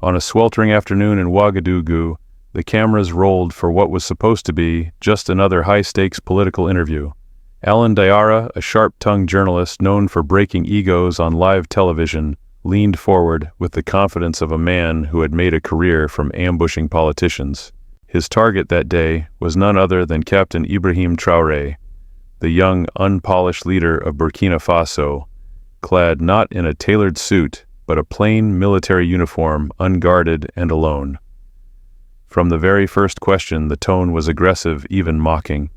On a sweltering afternoon in Ouagadougou, the cameras rolled for what was supposed to be just another high-stakes political interview. Alan Diarra, a sharp-tongued journalist known for breaking egos on live television, leaned forward with the confidence of a man who had made a career from ambushing politicians. His target that day was none other than Captain Ibrahim Traoré, the young, unpolished leader of Burkina Faso, clad not in a tailored suit, but a plain military uniform, unguarded and alone. From the very first question, the tone was aggressive, even mocking.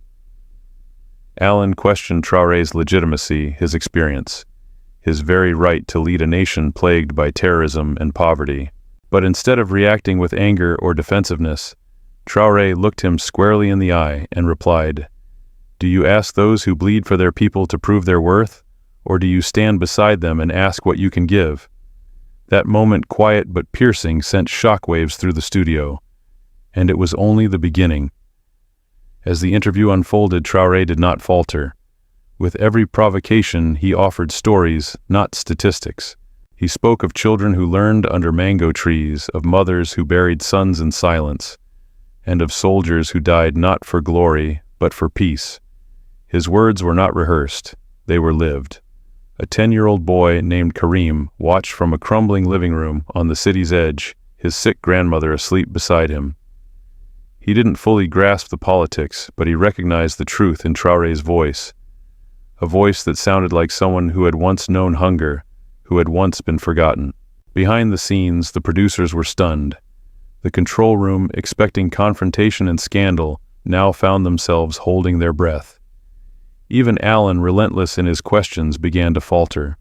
Alan questioned Traoré's legitimacy, his experience, his very right to lead a nation plagued by terrorism and poverty. But instead of reacting with anger or defensiveness, Traoré looked him squarely in the eye and replied, "Do you ask those who bleed for their people to prove their worth, or do you stand beside them and ask what you can give?" That moment, quiet but piercing, sent shockwaves through the studio, and it was only the beginning. As the interview unfolded, Traoré did not falter. With every provocation, he offered stories, not statistics. He spoke of children who learned under mango trees, of mothers who buried sons in silence, and of soldiers who died not for glory, but for peace. His words were not rehearsed, they were lived. A 10-year-old boy named Karim watched from a crumbling living room on the city's edge, his sick grandmother asleep beside him. He didn't fully grasp the politics, but he recognized the truth in Traoré's voice, a voice that sounded like someone who had once known hunger, who had once been forgotten. Behind the scenes, the producers were stunned. The control room, expecting confrontation and scandal, now found themselves holding their breath. Even Alan, relentless in his questions, began to falter.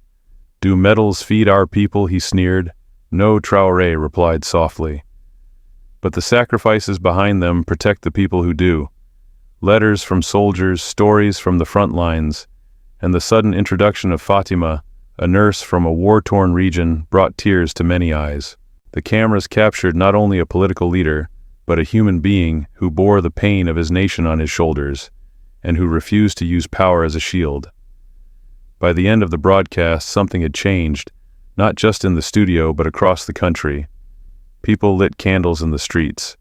"Do medals feed our people?" he sneered. "No," Traoré replied softly. "But the sacrifices behind them protect the people who do." Letters from soldiers, stories from the front lines, and the sudden introduction of Fatima, a nurse from a war-torn region, brought tears to many eyes. The cameras captured not only a political leader, but a human being who bore the pain of his nation on his shoulders, and who refused to use power as a shield. By the end of the broadcast, something had changed, not just in the studio but across the country. People lit candles in the streets.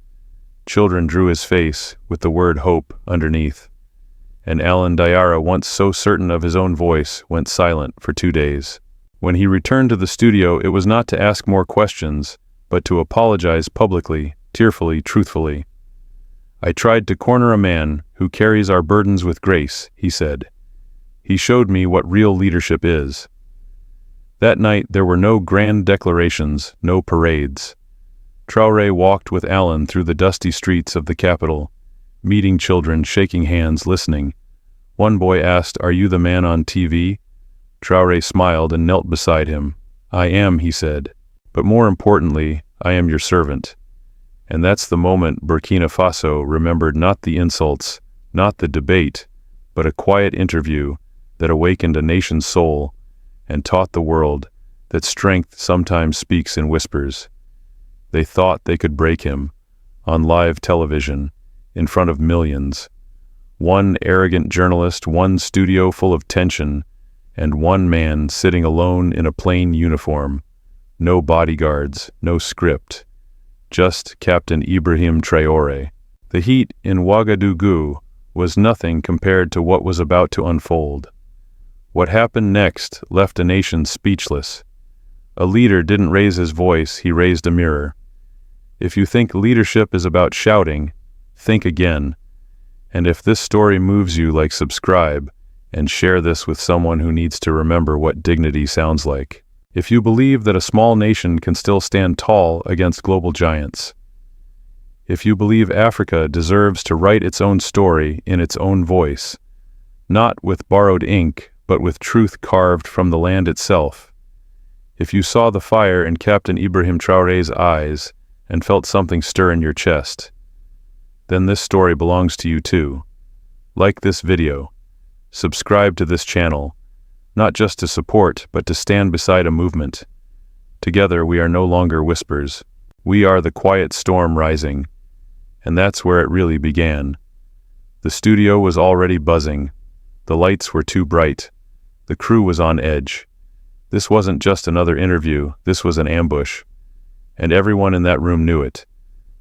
Children drew his face, with the word hope underneath. And Alan Diarra, once so certain of his own voice, went silent for 2 days. When he returned to the studio, it was not to ask more questions, but to apologize publicly, tearfully, truthfully. "I tried to corner a man who carries our burdens with grace," he said. "He showed me what real leadership is." That night there were no grand declarations, no parades. Traoré walked with Alan through the dusty streets of the capital, meeting children, shaking hands, listening. One boy asked, "Are you the man on TV?" Traoré smiled and knelt beside him. "I am," he said, "but more importantly, I am your servant." And that's the moment Burkina Faso remembered, not the insults, not the debate, but a quiet interview that awakened a nation's soul and taught the world that strength sometimes speaks in whispers. They thought they could break him, on live television, in front of millions. One arrogant journalist, one studio full of tension, and one man sitting alone in a plain uniform. No bodyguards, no script. Just Captain Ibrahim Traoré. The heat in Ouagadougou was nothing compared to what was about to unfold. What happened next left a nation speechless. A leader didn't raise his voice, he raised a mirror. If you think leadership is about shouting, think again. And if this story moves you, like, subscribe, and share this with someone who needs to remember what dignity sounds like. If you believe that a small nation can still stand tall against global giants. If you believe Africa deserves to write its own story in its own voice, not with borrowed ink, but with truth carved from the land itself. If you saw the fire in Captain Ibrahim Traoré's eyes and felt something stir in your chest, then this story belongs to you too. Like this video. Subscribe to this channel, not just to support, but to stand beside a movement. Together we are no longer whispers. We are the quiet storm rising. And that's where it really began. The studio was already buzzing. The lights were too bright. The crew was on edge. This wasn't just another interview, this was an ambush. and everyone in that room knew it.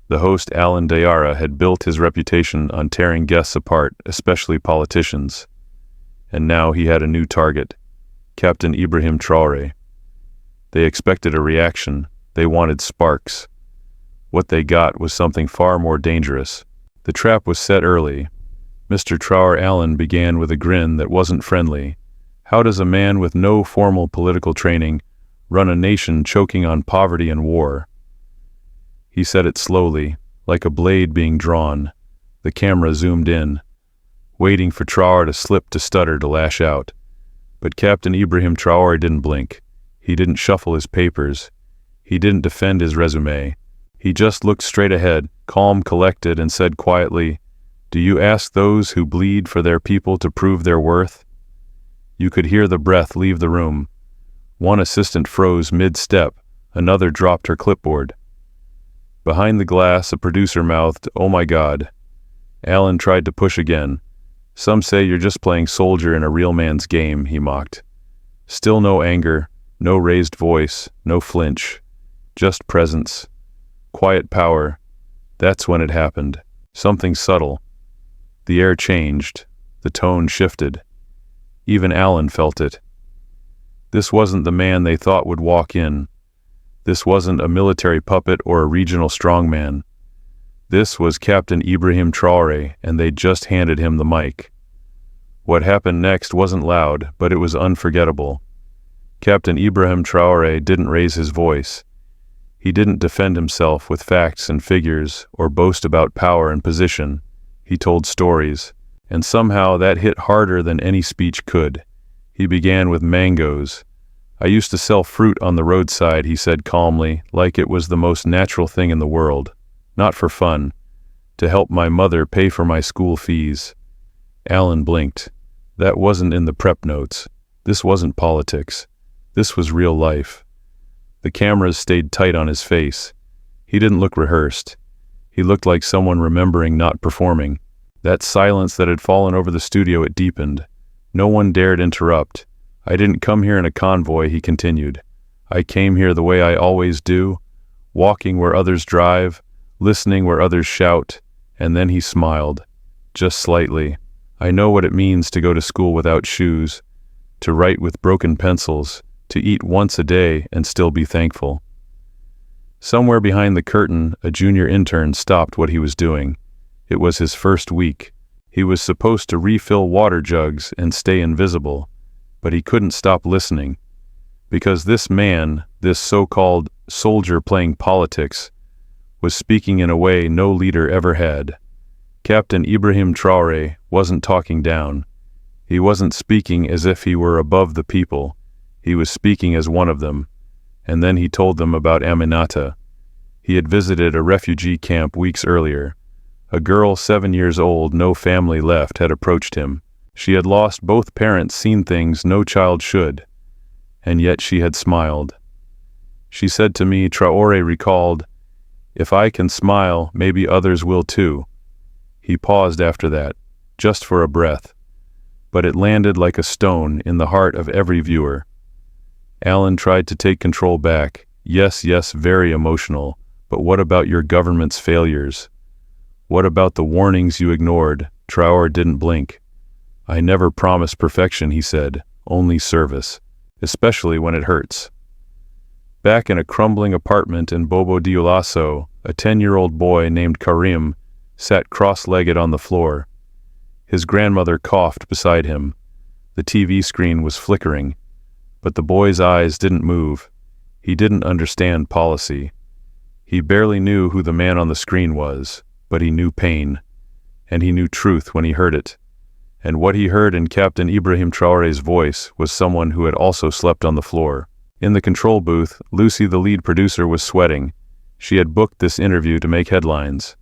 The host, Alan Diarra, had built his reputation on tearing guests apart, especially politicians. And now he had a new target, Captain Ibrahim Traoré. They expected a reaction. They wanted sparks. What they got was something far more dangerous. The trap was set early. Mr. Traoré Alan began with a grin that wasn't friendly. How does a man with no formal political training run a nation choking on poverty and war? He said it slowly, like a blade being drawn. The camera zoomed in, waiting for Traoré to slip, to stutter, to lash out. But Captain Ibrahim Traoré didn't blink. He didn't shuffle his papers. He didn't defend his resume. He just looked straight ahead, calm, collected, and said quietly, "Do you ask those who bleed for their people to prove their worth?" You could hear the breath leave the room. One assistant froze mid-step. Another dropped her clipboard. Behind the glass, a producer mouthed, "Oh my God." Alan tried to push again. "Some say you're just playing soldier in a real man's game," he mocked. Still no anger, no raised voice, no flinch. Just presence. Quiet power. That's when it happened. Something subtle. The air changed. The tone shifted. Even Alan felt it. This wasn't the man they thought would walk in. This wasn't a military puppet or a regional strongman. This was Captain Ibrahim Traoré, and they'd just handed him the mic. What happened next wasn't loud, but it was unforgettable. Captain Ibrahim Traoré didn't raise his voice. He didn't defend himself with facts and figures or boast about power and position. He told stories, and somehow that hit harder than any speech could. He began with mangoes. "I used to sell fruit on the roadside," he said calmly, like it was the most natural thing in the world. "Not for fun. To help my mother pay for my school fees." Alan blinked. That wasn't in the prep notes. This wasn't politics. This was real life. The cameras stayed tight on his face. He didn't look rehearsed. He looked like someone remembering, not performing. That silence that had fallen over the studio, it deepened. No one dared interrupt. "I didn't come here in a convoy," he continued. "I came here the way I always do, walking where others drive, listening where others shout." And then he smiled, just slightly. "I know what it means to go to school without shoes, to write with broken pencils, to eat once a day and still be thankful." Somewhere behind the curtain, a junior intern stopped what he was doing. It was his first week. He was supposed to refill water jugs and stay invisible, but he couldn't stop listening. Because this man, this so-called soldier playing politics, was speaking in a way no leader ever had. Captain Ibrahim Traoré wasn't talking down. He wasn't speaking as if he were above the people. He was speaking as one of them. And then he told them about Aminata. He had visited a refugee camp weeks earlier. A girl 7 years old, no family left, had approached him. She had lost both parents, seen things no child should. And yet she had smiled. She said to me, Traoré recalled, "If I can smile, maybe others will too." He paused after that, just for a breath. But it landed like a stone in the heart of every viewer. Alan tried to take control back. "Yes, very emotional. But what about your government's failures? What about the warnings you ignored?" Traoré didn't blink. "I never promised perfection," he said, "only service, especially when it hurts." Back in a crumbling apartment in Bobo Dioulasso, a 10-year-old boy named Karim sat cross-legged on the floor. His grandmother coughed beside him. The TV screen was flickering, but the boy's eyes didn't move. He didn't understand policy. He barely knew who the man on the screen was, but he knew pain, and he knew truth when he heard it. And what he heard in Captain Ibrahim Traoré's voice was someone who had also slept on the floor. In the control booth, Lucy, the lead producer, was sweating. She had booked this interview to make headlines,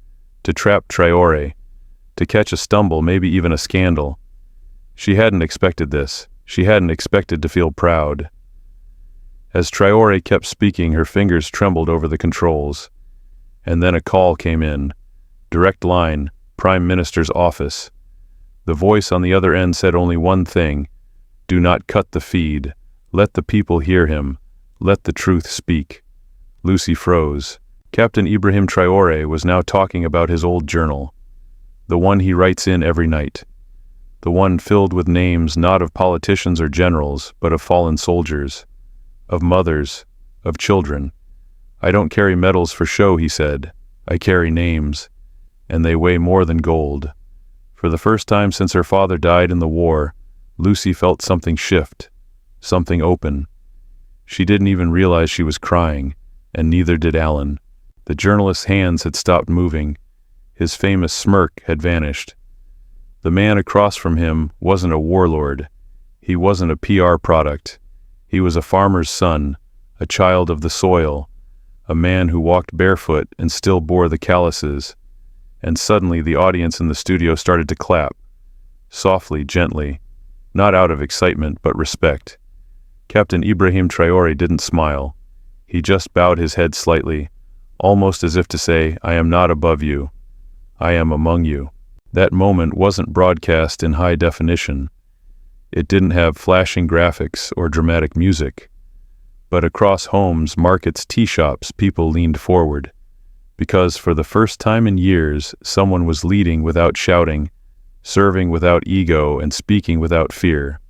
to trap Traoré, to catch a stumble, maybe even a scandal. She hadn't expected this. She hadn't expected to feel proud. As Traoré kept speaking, her fingers trembled over the controls. And then a call came in. Direct line, Prime Minister's office. The voice on the other end said only one thing: "Do not cut the feed. Let the people hear him. Let the truth speak." Lucy froze. Captain Ibrahim Traoré was now talking about his old journal, the one he writes in every night, the one filled with names not of politicians or generals, but of fallen soldiers, of mothers, of children. "I don't carry medals for show," he said. "I carry names, and they weigh more than gold." For the first time since her father died in the war, Lucy felt something shift, something open. She didn't even realize she was crying, and neither did Alan. The journalist's hands had stopped moving. His famous smirk had vanished. The man across from him wasn't a warlord. He wasn't a PR product. He was a farmer's son, a child of the soil, a man who walked barefoot and still bore the calluses. And suddenly the audience in the studio started to clap, softly, gently, not out of excitement but respect. Captain Ibrahim Traoré didn't smile. He just bowed his head slightly, almost as if to say, "I am not above you. I am among you." That moment wasn't broadcast in high definition. It didn't have flashing graphics or dramatic music. But across homes, markets, tea shops, people leaned forward. Because for the first time in years, someone was leading without shouting, serving without ego, and speaking without fear.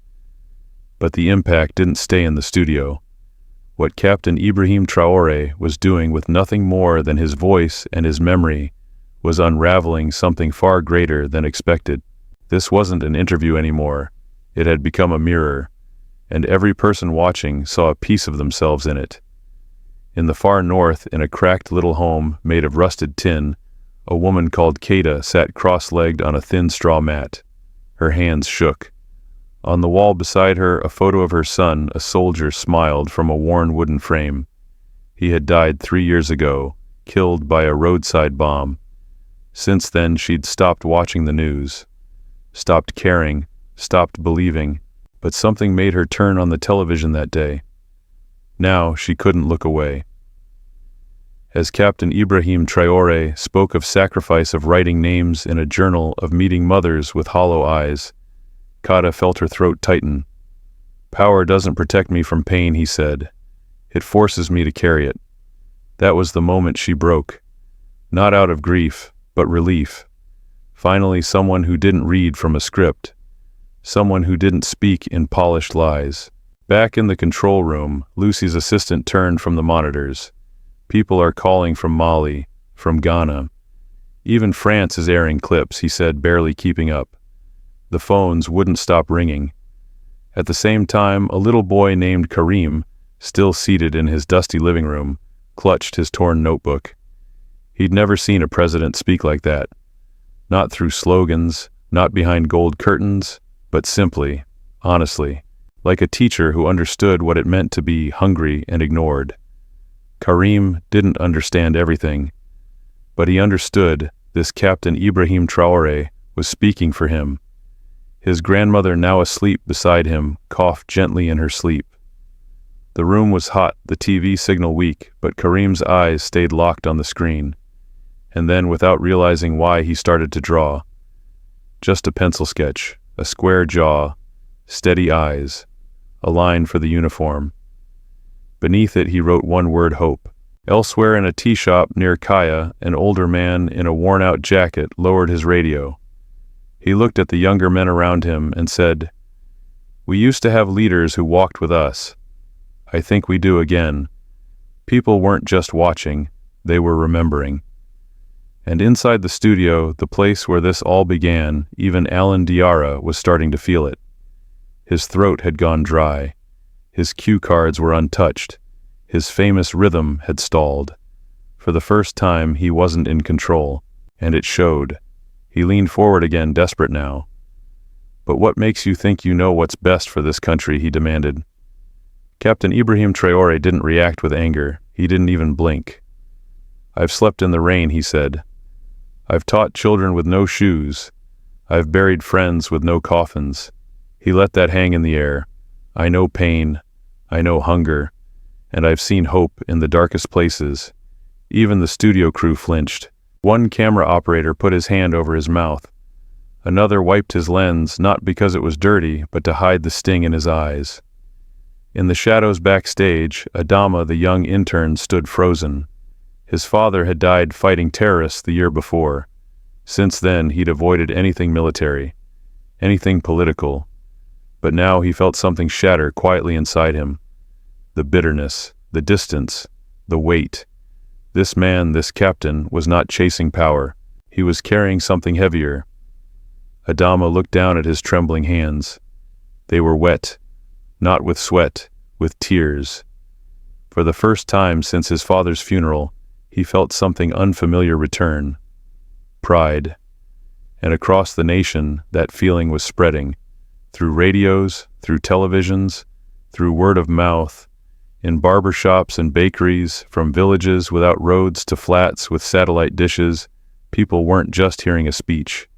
But the impact didn't stay in the studio. What Captain Ibrahim Traoré was doing with nothing more than his voice and his memory was unraveling something far greater than expected. This wasn't an interview anymore. It had become a mirror, and every person watching saw a piece of themselves in it. In the far north, in a cracked little home made of rusted tin, a woman called Keita sat cross-legged on a thin straw mat. Her hands shook. On the wall beside her, a photo of her son, a soldier, smiled from a worn wooden frame. He had died 3 years ago, killed by a roadside bomb. Since then, she'd stopped watching the news, stopped caring, stopped believing, but something made her turn on the television that day. Now she couldn't look away. As Captain Ibrahim Traoré spoke of sacrifice, of writing names in a journal, of meeting mothers with hollow eyes, Keita felt her throat tighten. "Power doesn't protect me from pain," he said. "It forces me to carry it." That was the moment she broke. Not out of grief, but relief. Finally, someone who didn't read from a script. Someone who didn't speak in polished lies. Back in the control room, Lucy's assistant turned from the monitors. "People are calling from Mali, from Ghana. Even France is airing clips," he said, barely keeping up. The phones wouldn't stop ringing. At the same time, a little boy named Karim, still seated in his dusty living room, clutched his torn notebook. He'd never seen a president speak like that. Not through slogans, not behind gold curtains, but simply, honestly, like a teacher who understood what it meant to be hungry and ignored. Karim didn't understand everything, but he understood this Captain Ibrahim Traoré was speaking for him. His grandmother, now asleep beside him, coughed gently in her sleep. The room was hot, the TV signal weak, but Karim's eyes stayed locked on the screen. And then, without realizing why, he started to draw. Just a pencil sketch, a square jaw, steady eyes, a line for the uniform. Beneath it he wrote one word: hope. Elsewhere in a tea shop near Kaya, an older man in a worn-out jacket lowered his radio. He looked at the younger men around him and said, "We used to have leaders who walked with us. I think we do again." People weren't just watching, they were remembering. And inside the studio, the place where this all began, even Alan Diarra was starting to feel it. His throat had gone dry. His cue cards were untouched. His famous rhythm had stalled. For the first time, he wasn't in control, and it showed. He leaned forward again, desperate now. "But what makes you think you know what's best for this country?" he demanded. Captain Ibrahim Traoré didn't react with anger. He didn't even blink. "I've slept in the rain," he said. "I've taught children with no shoes. I've buried friends with no coffins." He let that hang in the air. "I know pain. I know hunger. And I've seen hope in the darkest places." Even the studio crew flinched. One camera operator put his hand over his mouth. Another wiped his lens, not because it was dirty, but to hide the sting in his eyes. In the shadows backstage, Adama, the young intern, stood frozen. His father had died fighting terrorists the year before. Since then, he'd avoided anything military, anything political. But now he felt something shatter quietly inside him. The bitterness, the distance, the weight. This man, this captain, was not chasing power. He was carrying something heavier. Adama looked down at his trembling hands. They were wet, not with sweat, with tears. For the first time since his father's funeral, he felt something unfamiliar return. Pride. And across the nation, that feeling was spreading. Through radios, through televisions, through word of mouth, in barbershops and bakeries, from villages without roads to flats with satellite dishes, people weren't just hearing a speech.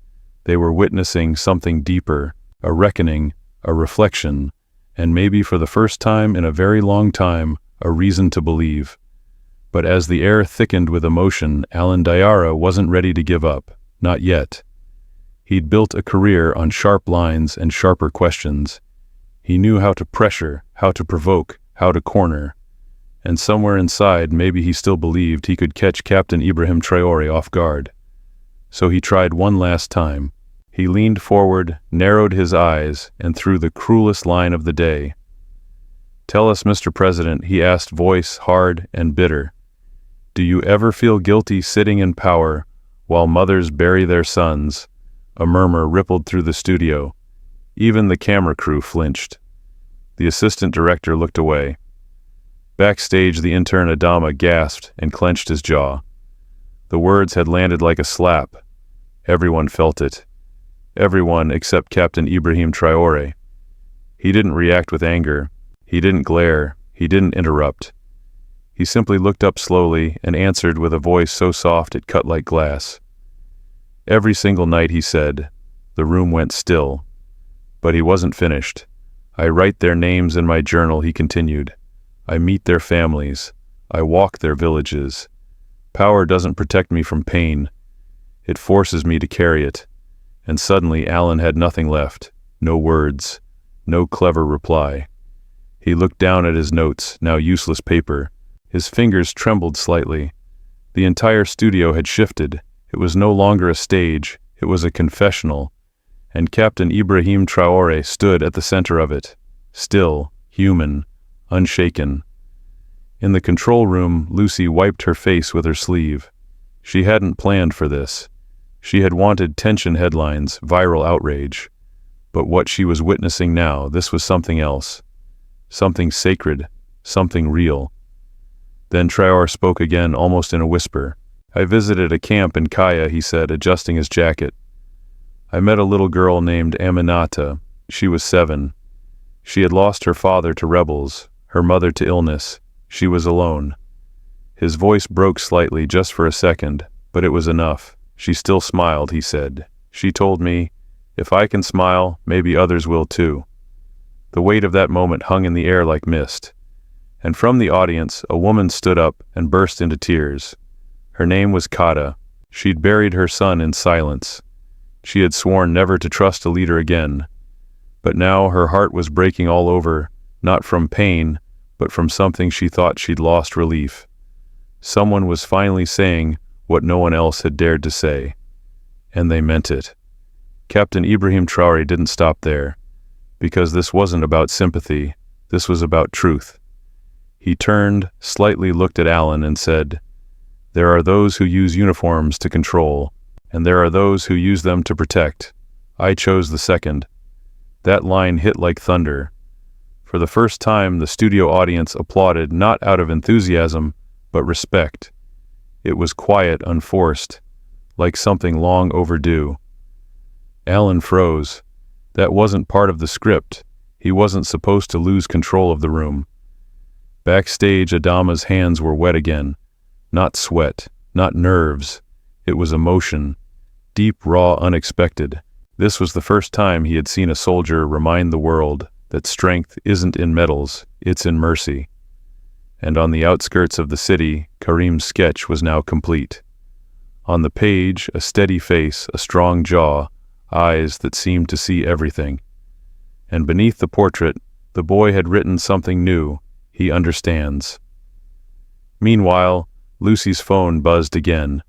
They were witnessing something deeper, a reckoning, a reflection, and maybe for the first time in a very long time, a reason to believe. But as the air thickened with emotion, Allen Diarra wasn't ready to give up, not yet. He'd built a career on sharp lines and sharper questions. He knew how to pressure, how to provoke, how to corner. And somewhere inside, maybe he still believed he could catch Captain Ibrahim Traoré off guard. So he tried one last time. He leaned forward, narrowed his eyes, and threw the cruelest line of the day. "Tell us, Mr. President," he asked, voice hard and bitter. "Do you ever feel guilty sitting in power while mothers bury their sons?" A murmur rippled through the studio. Even the camera crew flinched. The assistant director looked away. Backstage, the intern Adama gasped and clenched his jaw. The words had landed like a slap. Everyone felt it. Everyone except Captain Ibrahim Traoré. He didn't react with anger. He didn't glare. He didn't interrupt. He simply looked up slowly and answered with a voice so soft it cut like glass. Every single night, he said. The room went still. But he wasn't finished. "I write their names in my journal," he continued. "I meet their families. I walk their villages. Power doesn't protect me from pain. It forces me to carry it." And suddenly Allen had nothing left. No words. No clever reply. He looked down at his notes, now useless paper. His fingers trembled slightly. The entire studio had shifted. It was no longer a stage. It was a confessional. And Captain Ibrahim Traoré stood at the center of it. Still, human, unshaken. In the control room, Lucy wiped her face with her sleeve. She hadn't planned for this. She had wanted tension headlines, viral outrage. But what she was witnessing now, this was something else. Something sacred, something real. Then Traoré spoke again, almost in a whisper. "I visited a camp in Kaya," he said, adjusting his jacket. "I met a little girl named Aminata. She was 7. She had lost her father to rebels, her mother to illness. She was alone." His voice broke slightly just for a second, but it was enough. "She still smiled," he said. "She told me, if I can smile, maybe others will too." The weight of that moment hung in the air like mist. And from the audience, a woman stood up and burst into tears. Her name was Kata. She'd buried her son in silence. She had sworn never to trust a leader again. But now her heart was breaking all over, not from pain, but from something she thought she'd lost relief. Someone was finally saying what no one else had dared to say. And they meant it. Captain Ibrahim Traoré didn't stop there. Because this wasn't about sympathy. This was about truth. He turned, slightly looked at Allen and said, "There are those who use uniforms to control, and there are those who use them to protect. I chose the second." That line hit like thunder. For the first time, the studio audience applauded not out of enthusiasm, but respect. It was quiet, unforced, like something long overdue. Allen froze. That wasn't part of the script. He wasn't supposed to lose control of the room. Backstage, Adama's hands were wet again. Not sweat, not nerves. It was emotion. Deep, raw, unexpected. This was the first time he had seen a soldier remind the world that strength isn't in medals, it's in mercy. And on the outskirts of the city, Karim's sketch was now complete. On the page, a steady face, a strong jaw, eyes that seemed to see everything. And beneath the portrait, The boy had written something new. He understands. Meanwhile, Lucy's phone buzzed again.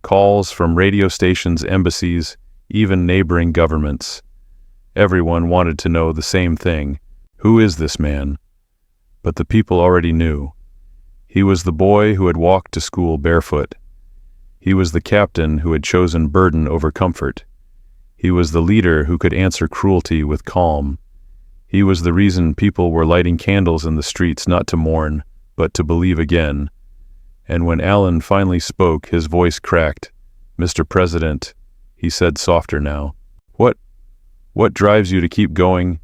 Calls from radio stations, embassies, even neighboring governments. Everyone wanted to know the same thing. Who is this man? But the people already knew. He was the boy who had walked to school barefoot. He was the captain who had chosen burden over comfort. He was the leader who could answer cruelty with calm. He was the reason people were lighting candles in the streets not to mourn, but to believe again. And when Alan finally spoke, his voice cracked. "Mr. President," he said softer now. What drives you to keep going?"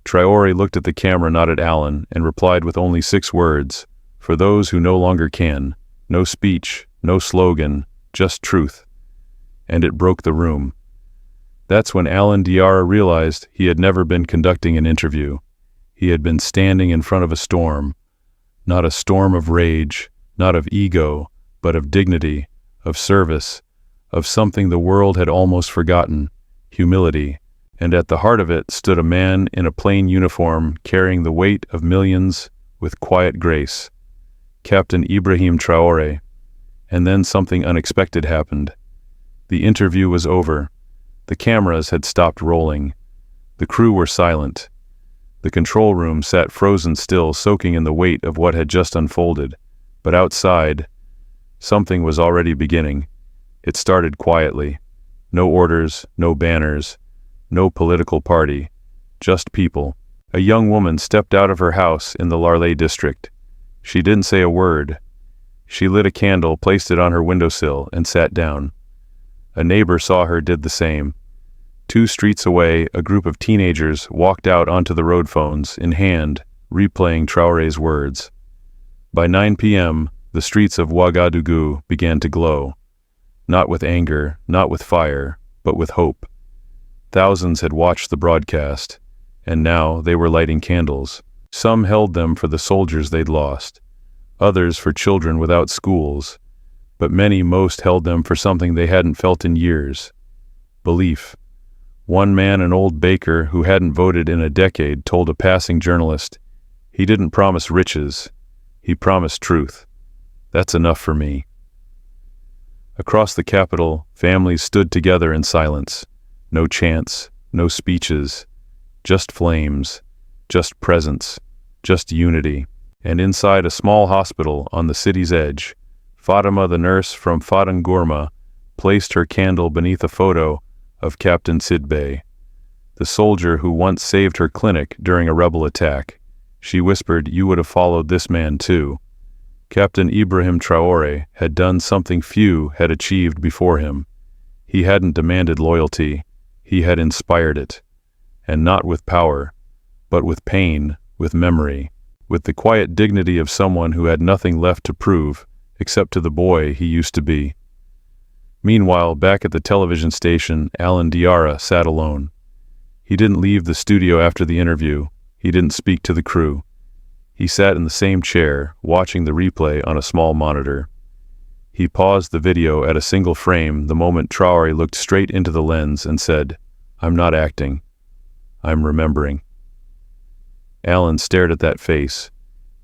Traore looked at the camera, not at Alan, and replied with only 6 words. "For those who no longer can. No speech, no slogan, just truth." And it broke the room. That's when Alan Diarra realized he had never been conducting an interview. He had been standing in front of a storm. Not a storm of rage, not of ego, but of dignity, of service, of something the world had almost forgotten, humility. And at the heart of it stood a man in a plain uniform carrying the weight of millions with quiet grace. Captain Ibrahim Traoré. And then something unexpected happened. The interview was over. The cameras had stopped rolling. The crew were silent. The control room sat frozen still, soaking in the weight of what had just unfolded. But outside, something was already beginning. It started quietly. No orders, no banners, no political party, just people. A young woman stepped out of her house in the Larley district. She didn't say a word. She lit a candle, placed it on her windowsill, and sat down. A neighbor saw her, did the same. 2 streets away, a group of teenagers walked out onto the road, phones in hand, replaying Traoré's words. By 9 p.m., the streets of Ouagadougou began to glow. Not with anger, not with fire, but with hope. Thousands had watched the broadcast, and now they were lighting candles. Some held them for the soldiers they'd lost, others for children without schools, but most held them for something they hadn't felt in years: belief. One man, an old baker who hadn't voted in a decade, told a passing journalist, "He didn't promise riches, he promised truth. That's enough for me." Across the capital, families stood together in silence. No chants, no speeches, just flames, just presence, just unity. And inside a small hospital on the city's edge, Fatima, the nurse from Fadangurma, placed her candle beneath a photo of Captain Sidbé, the soldier who once saved her clinic during a rebel attack. She whispered, "You would have followed this man too." Captain Ibrahim Traoré had done something few had achieved before him. He hadn't demanded loyalty. He had inspired it, and not with power, but with pain, with memory, with the quiet dignity of someone who had nothing left to prove except to the boy he used to be. Meanwhile, back at the television station, Alan Diarra sat alone. He didn't leave the studio after the interview. He didn't speak to the crew. He sat in the same chair, watching the replay on a small monitor. He paused the video at a single frame the moment Traoré looked straight into the lens and said, "I'm not acting. I'm remembering." Alan stared at that face,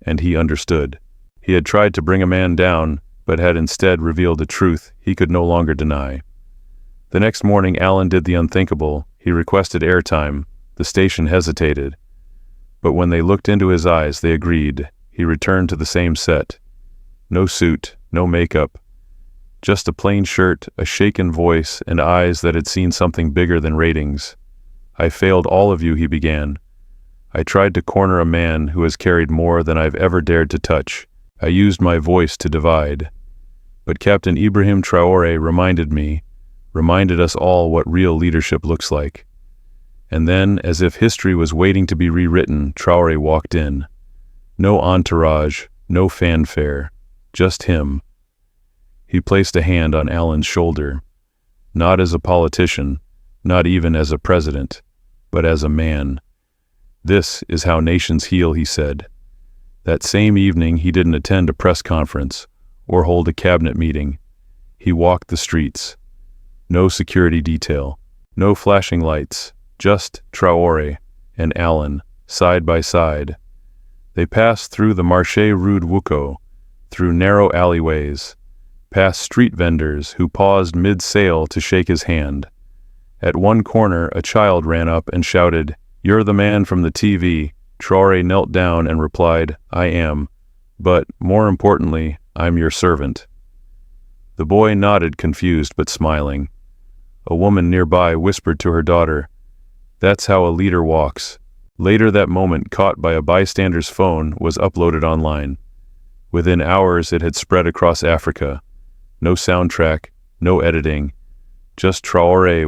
and he understood. He had tried to bring a man down, but had instead revealed a truth he could no longer deny. The next morning, Alan did the unthinkable. He requested airtime. The station hesitated. But when they looked into his eyes, they agreed. He returned to the same set. No suit, no makeup. Just a plain shirt, a shaken voice, and eyes that had seen something bigger than ratings. "I failed all of you," he began. "I tried to corner a man who has carried more than I've ever dared to touch. I used my voice to divide. But Captain Ibrahim Traoré reminded us all what real leadership looks like." And then, as if history was waiting to be rewritten, Traoré walked in. No entourage, no fanfare, just him. He placed a hand on Alan's shoulder. Not as a politician, not even as a president, but as a man. "This is how nations heal," he said. That same evening, he didn't attend a press conference or hold a cabinet meeting. He walked the streets. No security detail, no flashing lights, just Traoré and Alan, side by side. They passed through the Marché Rue de Wuko, through narrow alleyways, past street vendors who paused mid-sale to shake his hand. At one corner, a child ran up and shouted, "You're the man from the TV." Traoré knelt down and replied, "I am. But, more importantly, I'm your servant." The boy nodded, confused but smiling. A woman nearby whispered to her daughter, "That's how a leader walks." Later that moment, caught by a bystander's phone, was uploaded online. Within hours it had spread across Africa. No soundtrack, no editing, just Traoré